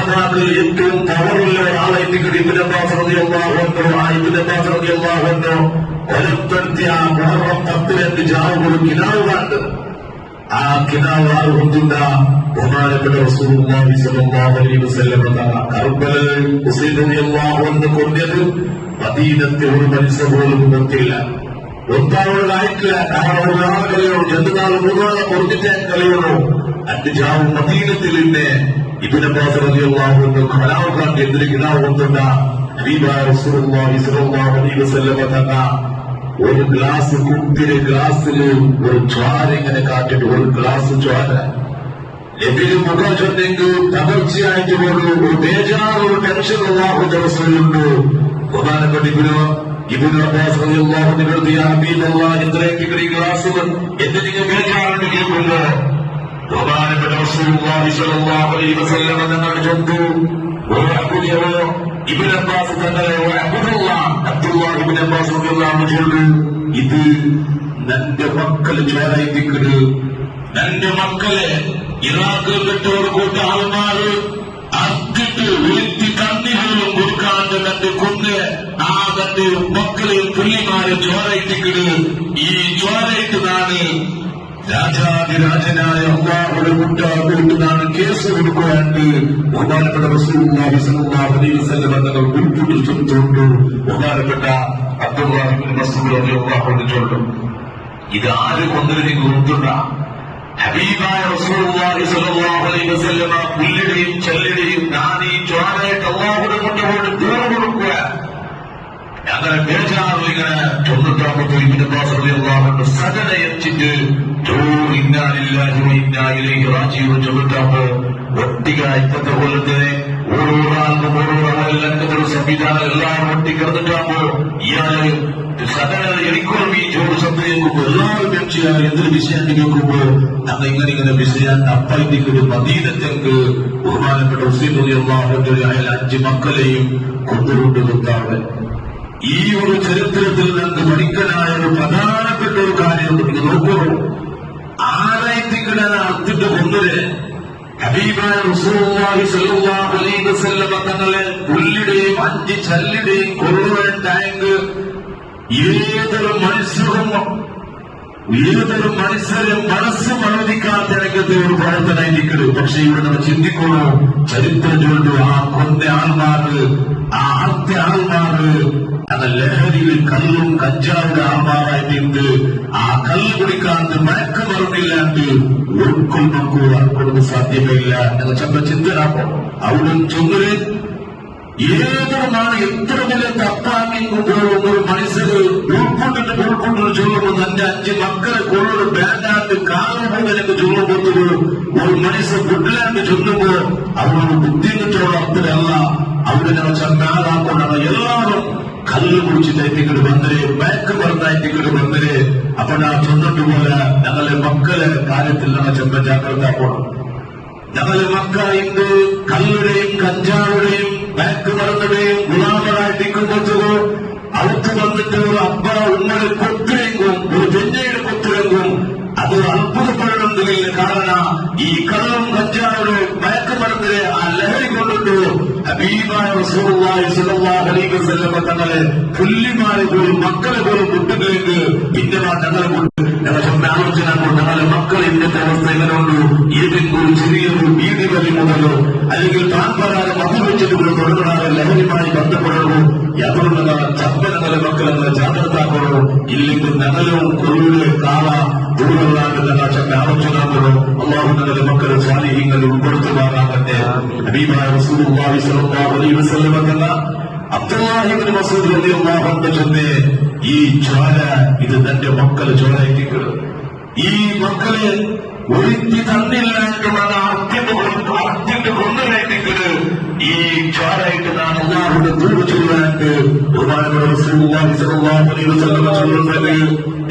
സഹാബാക്കൾ ഏറ്റവും പവറുള്ള ഒരാളായിട്ട് ഇബ്നു അബ്ബാസ് റളിയല്ലാഹു അൻഹു ഒലപ്പെടുത്തിയ മുഹറം 10 ജാവുകൾ കിനാവ് കണ്ട് ആ കിനാവ് ആറുകൊണ്ടുണ്ട ബഹുമാനപ്പെട്ട റസൂലുള്ളാഹി സ്വല്ലല്ലാഹു അലൈഹി വസല്ലം തങ്ങൾ കർബലയിൽ ഹുസൈൻ റളിയല്ലാഹു അൻഹു കൊണ്ടത് മദീനത്തെ ഒരു മനുഷ്യ പോലും നിർത്തിയില്ല. ഒത്താവുകളായിട്ടില്ല. കാരണം ഒരാളെ കളിയുള്ളൂ, 2 നാൾ 3 നാളെ കൊടുത്തിട്ടേ കളിയുള്ളൂ. 2 ജാവ് മദീനത്തിൽ തന്നെ ഇബ്നു അബ്ബാസ് റളിയല്ലാഹു അൻഹു കിനാവ് കണ്ട് എന്തൊരു കിനാവ് കൊണ്ടുണ്ട ഹബീബായ റസൂലുള്ളാഹി സ്വല്ലല്ലാഹു അലൈഹി വസല്ലം തങ്ങൾ ഒരു ഗ്ലാസ് കുപ്പിലെ ഗ്ലാസ്സിൽ ഒരു ചോര ഇങ്ങനെ കാട്ടിട്ട് ഒരു ഗ്ലാസ് ചോര എതിര് മുഖം ചൊന്നെങ്കിൽ തകർച്ചയായിട്ട് ഒരു ബേജാറ് ഒരു ടെൻഷൻ അല്ലാഹു ദിവസങ്ങളുണ്ട്. ബഹുമാനപ്പെട്ട ഇബ്നു അബ്ബാസ് റളിയല്ലാഹു അൻഹു യാ ഹബീബല്ലാഹ് ഇത്രയും ഗ്ലാസുകൾ എന്തിനു ബേജാറുണ്ട് കേൾക്കുമ്പോ ബഹുമാനപ്പെട്ട റസൂലുള്ളാഹി സ്വല്ലല്ലാഹു അലൈഹി വസല്ലം തങ്ങൾ ചൊന്നു ഇബ്നു അബ്ബാസ് തങ്ങളെ അബ്ദുല്ലാഹ് ഇബ്നു അബ്ബാസ് റളിയല്ലാഹു അൻഹു ഇത് നന്റെ മക്കള് ചോരായിട്ടിക്കട് നന്റെ മക്കളെ ഇറാഖിൽ പെട്ടവർ കൂട്ട ആൾമാര് അക്കിട്ട് വീഴ്ത്തി കണ്ണികളും കൊടുക്കാണ്ട് കണ്ട് കൊന്ന് ആ കണ്ട് മക്കളെ പുള്ളിമാരെ ചോരായിട്ടിക്കട് ഈ ചോരയിട്ടതാണ് രാജാതിരാജനായ അല്ലാഹുവിന്റെ മുട്ടാകൂട്ടുന്നാണ് കേസ് കൊടുക്കുവാണ്ട് ബഹുമാനപ്പെട്ട റസൂലുള്ളാഹി സ്വല്ലല്ലാഹു അലൈഹി വസല്ലം തങ്ങൾ ഉൾപ്പെട്ടു ചൊല്ലുന്നു. ബഹുമാനപ്പെട്ട അബ്ദുല്ലാഹ് ഇബ്നു മസ്ഊദ് റളിയല്ലാഹു അൻഹു ചൊല്ലും, ഇത് ആര് കൊന്നതിന് ഗുരുത്തുണ്ട ഹബീബായ റസൂലുള്ളാഹി സ്വല്ലല്ലാഹു അലൈഹി വസല്ലം പുല്ലിടെയും ചെല്ലിടെയും നാനീ ചോരയിട്ട് അല്ലാഹുവിന്റെ മുട്ടോട് ദൂരം കൊടുക്കുക. അങ്ങനെ ബേജാറ് ഇങ്ങനെ ചൊന്നിട്ടാകുമ്പോ ഇബ്നു അബ്ബാസ് റളിയല്ലാഹു അൻഹു സജദ എത്തിട്ട് ഇന്നാ ലില്ലാഹി വ ഇന്നാ ഇലൈഹി റാജിഊൻ ചൊന്നിട്ടാകുമ്പോ ഒട്ടിക ഇപ്പത്തെ പോലെ തന്നെ ഓരോരാൾക്കും ഓരോരാളെല്ലാം സംവിധാനം എല്ലാവരും ഒട്ടിക്കിടന്നിട്ടാകുമ്പോ ഇയാള് സദന എനിക്കും ഈ ജോലി ശബ്ദം കേൾക്കുമ്പോ എല്ലാവരും വെച്ചാൽ എന്തൊരു വിഷയം കേൾക്കുമ്പോ അന്ന് ഇങ്ങനെ വിഷയം അപ്പായിട്ടിക്കൊരു മദീനത്തേക്ക് ബഹുമാനപ്പെട്ട ഹുസൈൻ റളിയല്ലാഹു അൻഹു അയാൾ 5 മക്കളെയും കൊണ്ടുകൊണ്ട് നിർത്താറ്. ഈ ഒരു ചരിത്രത്തിൽ നമുക്ക് പഠിക്കാനായ ഒരു പ്രധാനപ്പെട്ട ഒരു കാര്യം നിങ്ങൾ നോക്കൂ. ആരായിട്ടിക്കണ അത്തിട്ട് കൊന്നത് ഹബീബായ റസൂലുള്ളാഹി സ്വല്ലല്ലാഹു അലൈഹി വസല്ലം തങ്ങളെ പുല്ലിടെയും 5 ചല്ലിടെയും കൊള്ളുവാൻ ടാങ്ക് ഏതൊരു മനുഷ്യരും മനസ്സ് അനുവദിക്കാത്ത രംഗത്തെ ഒരു പ്രവർത്തനായിരിക്കരുത്. പക്ഷെ ഇവിടെ നമ്മൾ ചിന്തിക്കുന്നു, ചരിത്രം ചൊല്ലു ആ കൊന്ന ആൾമാര് ആ ആദ്യ ആൾമാര് അന്ന ലഹരിയിൽ കല്ലും കഞ്ചാവിന്റെ ആൾമാരായിട്ടുണ്ട്. ആ കല്ല് കുടിക്കാണ്ട് മയക്കുമരുന്നില്ലാണ്ട് ഉൾക്കൊള്ളുന്നത് സാധ്യമല്ല എന്ന ചെന്ന ചിന്തനാപ്പോ അവിടെ ചൊന്നര് ഏതൊരുമാണ് എത്ര വലിയ തപ്പാക്കി കൊണ്ടുപോകുന്ന ഒരു മനുഷ്യര് ഉൾക്കൊണ്ടിട്ട് ചൊല്ലുമ്പോൾ തന്റെ 5 മക്കളെ കൊള്ളൊരു ബാൻഡാണ്ട് കാലുകൊണ്ടൊക്കെ ചൊല്ലുമ്പോൾ ഒരു മനുഷ്യർ ഫുഡിലാണ്ട് ചൊല്ലുമ്പോ അവരോട് ബുദ്ധിമുട്ടുള്ള അർത്ഥമല്ല. അവിടെ ഞങ്ങൾ ചെന്നാലാക്കൊണ്ടാണ് എല്ലാവരും കല്ല് കുടിച്ചിട്ടായിട്ടിങ്ങോട്ട് വന്നര് മയക്കുമരുന്നായിട്ടിങ്ങോട്ട് വന്നര്. അപ്പൊ ഞാൻ ചൊന്നിട്ടുപോലെ ഞങ്ങളെ മക്കളെ കാര്യത്തിൽ ഞങ്ങൾ ചെന്ന ജാഗ്രത ആക്കണം. ഞങ്ങളെ മക്കൾ ഇന്ന് കല്ലുടെയും കഞ്ചാവുടെയും മയക്കുമരുന്നുടെയും ഗുലാമരായിട്ടിരിക്കുമ്പോഴത്തോ അടുത്ത് വന്നിട്ട് ഒരു അബ്ബ ഉമ്മയുടെ കൊത്തിലെങ്കും ഒരു ജഞ്ഞയുടെ കൊത്തിലെങ്കും അത് അത്ഭുതപ്പെടണമെന്നില്ല. കാരണം ഈ കള്ളും കഞ്ചാവുടെ മയക്കുമരുന്നിലെ ആ ലഹരി കൊണ്ടിട്ട് ഹബീബായ റസൂലുള്ളാഹി സ്വല്ലല്ലാഹു അലൈഹി വസല്ലം തങ്ങളെ പുല്ലിമാരെ പോലും മക്കളെ പോലും കുട്ടികളിലേക്ക് പിന്നെ ഞങ്ങളെ സ്വന്തം ആലോചന ഞങ്ങളെ മക്കൾ ഇന്നത്തെ അവസ്ഥ എങ്ങനെയുണ്ട്. ഏതെങ്കിലും ചെറിയൊരു വീതി വലി മുതലോ അല്ലെങ്കിൽ താൻപരാതെ മതം വെച്ചിട്ട് തുടങ്ങാതെ ലഹരിയുമായി ബന്ധപ്പെടണോ യാതൊരു ചപ്പനങ്ങളെ മക്കളെ ജാഗ്രതാക്കണോ. ഇല്ലെങ്കിൽ ഞങ്ങളും കൊള്ളുടെ കാള ദൂരമുള്ളാണ്ട് ഞങ്ങൾ ആലോചനാക്കണോ. അല്ലാഹു ഞങ്ങളുടെ മക്കളെ സ്വാലിഹ്യങ്ങളിൽ ഉൾപ്പെടുത്തുമാറാകട്ടെ. ഹബീബായ റസൂലുള്ളാഹി സ്വല്ലല്ലാഹു അലൈഹി വസല്ലം തന്ന അബ്ദുല്ലാഹി ഇബ്നു മസ്ഊദ് റളിയല്ലാഹു അൻഹു ചൊല്ലെ, ഈ ചോര ഇത് തന്റെ മക്കളെ ചോരയിട്ടിക്കണ്. ഈ മക്കളെ ഒരുത്തി തന്നില്ലായിട്ടുള്ള അർത്തിട്ട് കൊന്നലായിട്ടിക്കണ്. ഈ ചോരയിട്ട് നാം അല്ലാഹുവിന്റെ ദൂത് ചൊല്ലാണ്ട് ബഹുമാനപ്പെട്ട റസൂലുള്ളാഹി സ്വല്ലല്ലാഹു അലൈഹി വസല്ലം ചൊല്ലുന്നത്.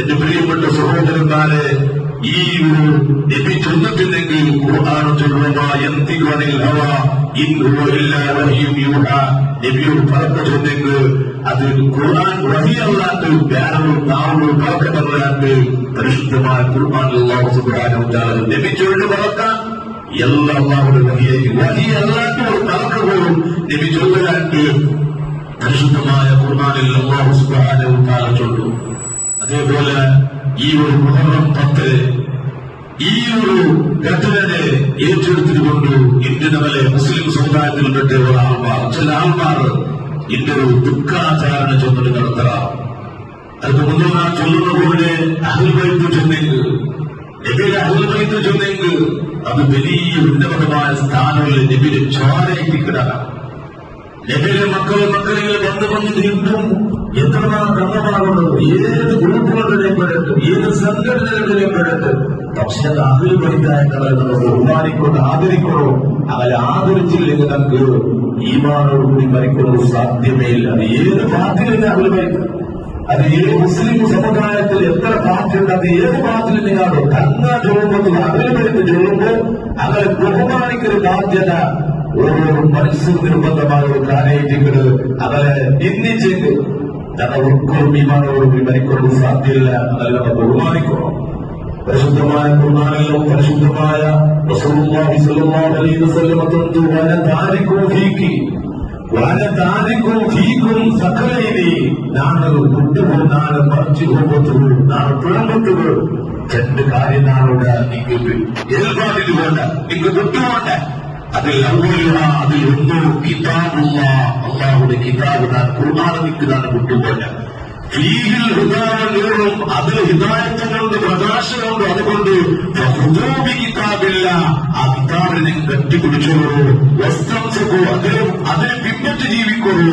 എന്റെ പ്രിയപ്പെട്ട സഹോദരന്മാരെ, ഈ ഒരു നബി ചൊന്നിട്ടില്ലെങ്കിൽ ഖുർആൻ ചൊല്ലുക യന്തിഖുനിൽ ഹവാ ഇൻ ഹുവ ഇല്ലാ വഹ്യുൻ യൂഹാ. നബിയോട് പറക്ക ചൊന്നെങ്കിൽ അത് ഖുർആൻ വഹിയല്ലാണ്ട് വേറൊരു നാവോട് പറക്കല്ലാണ്ട് പരിശുദ്ധമായ ഖുർആൻ അല്ലാഹു സുബ്ഹാനഹു വ തആല നബി ചൊല്ലു പറക്ക എല്ലാ അല്ലാഹുവിന്റെ വഹിയല്ലാണ്ട് ഒരു പറക്ക പരിശുദ്ധമായ ഖുർആനിൽ അല്ലാഹു സുബ്ഹാനഹു വ തആല ചൊല്ലു. അതേപോലെ ഈ ഒരു മുഹറം 10 ഈ ഒരു ഘട്ടനയെ ഏറ്റെടുത്തുകൊണ്ട് ഇന്ത്യയിലെ മുസ്ലിം സമുദായത്തിൽപ്പെട്ട ആൾമാർ, ചില ആൾമാർ ഇതിന്റെ ഒരു ദുഃഖാചാരണ ചൊല്ലി നടത്തണം. അതിന് മുന്നേ നാം ചൊല്ലുന്ന പോലെ അഹ്ലുബൈത്ത് ചൊന്നെങ്കിൽ, നബിയുടെ അഹ്ലുബൈത്ത് ചൊന്നെങ്കിൽ അത് വലിയ ഉന്നതമായ സ്ഥാനമുള്ള നബിയുടെ ചോരയിപ്പിക്കണം. നബിയുടെ മക്കളിൽ വന്ന് നീട്ടും എത്രനാൾ കണ്ണമാകുന്നത്, ഏത് ഗ്രൂപ്പുകളിലെയും പെടട്ടെ, ഏത് സംഘടനകളിലെയും പെടട്ടെ. പക്ഷെ അത് അഹ്ലുബൈത്തായങ്ങളെ നമ്മൾ ബഹുമാനിക്കൊണ്ട് ആദരിക്കണോ. അങ്ങനെ ആദരിച്ചില്ലെങ്കിൽ നമുക്ക് ഈമാനോടുകൂടി മരിക്കുന്നത് സാധ്യമേ ഇല്ല. അത് ഏത് പാർട്ടിയിലെ അഹ്ലുബൈത്ത്, അത് ഏത് മുസ്ലിം സമുദായത്തിൽ എത്ര പാർട്ടിയുണ്ട്, അത് ഏത് പാർട്ടിയിൽ നിന്നാണോ കണ്ണ ചൊല്ലുമ്പോൾ അഹ്ലുബൈത്ത് ചൊല്ലുമ്പോൾ അങ്ങനെ ബഹുമാനിക്കുന്ന ബാധ്യത ഓരോ മനുഷ്യർ നിർബന്ധമായ ഒരു കാര്യമായിട്ട് അവരെ നിന്ദിച്ചേക്ക് നമ്മൾ ഒരിക്കലും ഈമാനോടുകൂടി മരിക്കുന്നത് സാധ്യമല്ല. അതല്ല നമ്മൾ ബഹുമാനിക്കണം. പരിശുദ്ധമായ ഖുർആനിലും പരിശുദ്ധമായ റസൂലുള്ളാഹി സ്വല്ലല്ലാഹു അലൈഹി വസല്ലം തന്തു വനതാരികും ഫീകി വനതാരികും ഫീകും സഖലൈനി നാണ് കുട്ടുകൾ നാണ് മറിച്ചു പോകുന്നത് നാണ് പിഴമ്പുകൾ രണ്ട് കാര്യം നാളുടെ നിങ്ങൾക്ക് ഏൽപ്പാടിൽ വേണ്ട, നിങ്ങൾക്ക് വിട്ടുപോണ്ട. അതിൽ അതിൽ ഒന്നോ കിതാബുള്ള അള്ളാഹുടെ കിതാബ് താൻ ഖുർആൻ നിൽക്കുന്നതാണ് വിട്ടുപോണ്ട. ഫീഹിൽ ഹുദാവൂറും അതിൽ ഹിദായത്തുകളുണ്ട്, പ്രകാശമുണ്ട്. അതുകൊണ്ട് കിതാബില്ല, ആ കിതാബിനെ കെട്ടിപ്പിടിച്ചോളൂ, വസ്ത്രം അതിനെ പിൻപറ്റി ജീവിക്കോളൂ.